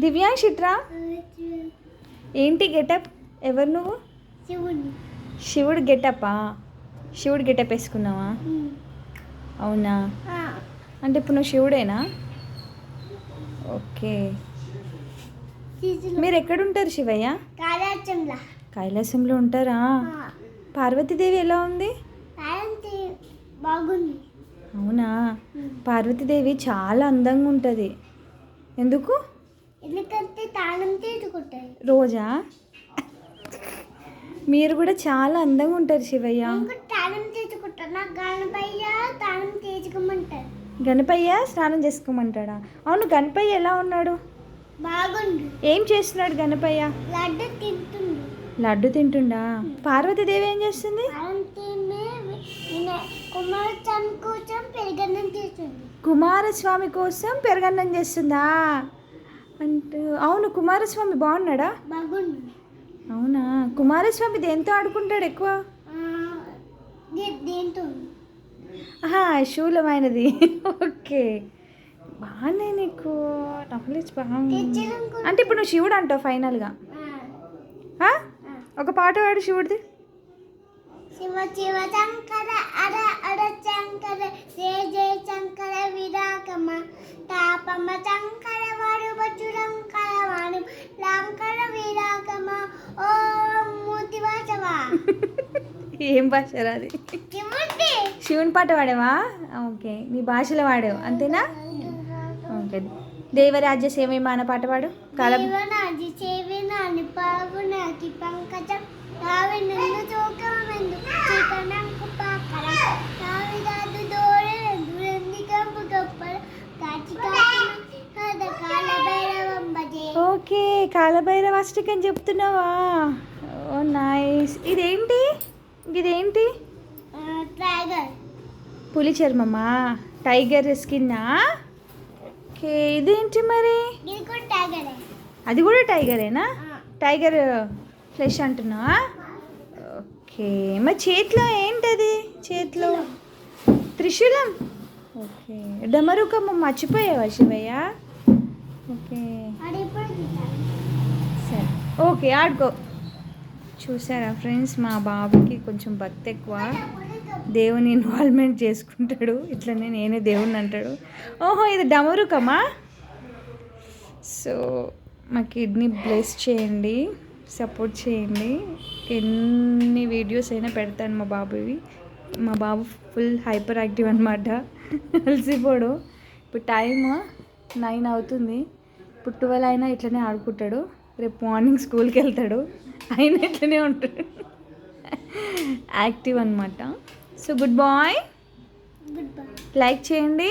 దివ్యాంష్ ఇట్రా. ఏంటి గెటప్? ఎవరు నువ్వు? శివుడు గెటప్పా? శివుడు గెటప్ వేసుకున్నావా? అవునా? అంటే ఇప్పుడు నువ్వు శివుడేనా? ఓకే. మీరు ఎక్కడుంటారు శివయ్య? కైలాసంలో ఉంటారా? పార్వతీదేవి ఎలా ఉంది? బాగుంది. అవునా? పార్వతీదేవి చాలా అందంగా ఉంటుంది. ఎందుకు? ఎందుకంటే తాళం తీసుకుంటాయి రోజా. మీరు కూడా చాలా అందంగా ఉంటారు శివయ్య. తాళం తీసుకుంటాను. గణపయ్య తాళం తీసుకోమంటారు. గణపయ్య స్నానం చేసుకోమంటాడా? అవును, గణపయ్య ఎలా ఉన్నాడు? బాగుండు. ఏం చేస్తున్నాడు గణపయ్య? లడ్డు తింటుండు. లడ్డు తింటుండా? పార్వతీదేవి ఏం చేస్తుంది? కుమారస్వామి కోసం పెరుగన్నం చేస్తుంది. కుమారస్వామి కోసం పెరుగన్నం చేస్తుందా? అంటే అవును, కుమారస్వామి బాగున్నాడా? బాగుండు. అవునా? కుమారస్వామి దేంతో ఆడుకుంటాడు ఎక్కువ? దేంతో? శూలమైనది. ఓకే, బాగానే నీకు నాలెడ్జ్ బాగుంది. అంటే ఇప్పుడు నువ్వు శివుడు అంటావు ఫైనల్గా. ఒక పాట పాడు శివుడిది. శివ శివ శంకర అర అర శంకర జయ జయ శంకర విరాకమ తాపమ శంకర వాడు బచురంకర వాడు లాంకర విరాకమ ఓం మూర్తి వాసవా. ఏం భాష రాది? శివుని పాట పాడావా? ఓకే, నీ భాషలో వాడావు అంతేనా? ఓకే. దేవరాజ్య సేవమాన పాట పాడు. దేవరాజ్య సేవనాని పావునాకి పంకజం రావినందు చోకమందు చీకనంకు పాకర రావిదాదు దోరెందు రెందికంపు గొప్పల కాచి కాచి హద కాలభైరవం భజే. ఓకే, కాలభైరవ అష్టకం చెప్తున్నావా? ఓ నైస్. ఇదేంటి? ఇదేంటి? టైగర్. పులి చర్మమా? టైగర్ స్కిన్నా? ఓకే, ఇదేంటి మరి? ఇది కూడా టైగరే. అది కూడా టైగరేనా? టైగర్ ఫ్లెష్ అంటున్నావా? ఓకే, మరి చేతిలో ఏంటది? చేతిలో త్రిశూలం. ఓకే, డమరుకమ్మ మర్చిపోయావా శివయ్య? ఓకే సరే, ఓకే ఆడుకో. చూసారా ఫ్రెండ్స్, మా బాబుకి కొంచెం భక్తి ఎక్కువ. దేవుని ఇన్వాల్వ్మెంట్ చేసుకుంటాడు. ఇట్లనే నేనే దేవుణ్ణి అంటాడు. ఓహో, ఇది డమరుకమా? సో మా కిడ్నీ బ్లెస్ చేయండి, సపోర్ట్ చేయండి. ఎన్ని వీడియోస్ అయినా పెడతాను మా బాబువి. మా బాబు ఫుల్ హైపర్ యాక్టివ్ అనమాట. అలసిపోడు. ఇప్పుడు టైం 9 అవుతుంది. ఇప్పుడు 12 అయినా ఇట్లనే ఆడుకుంటాడు. రేపు మార్నింగ్ స్కూల్కి వెళ్తాడు, అయినా ఇట్లనే ఉంటాడు. యాక్టివ్ అనమాట. So good boy. లైక్ చేయండి.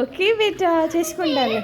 ఓకే బేటా, చేసుకుంటాను.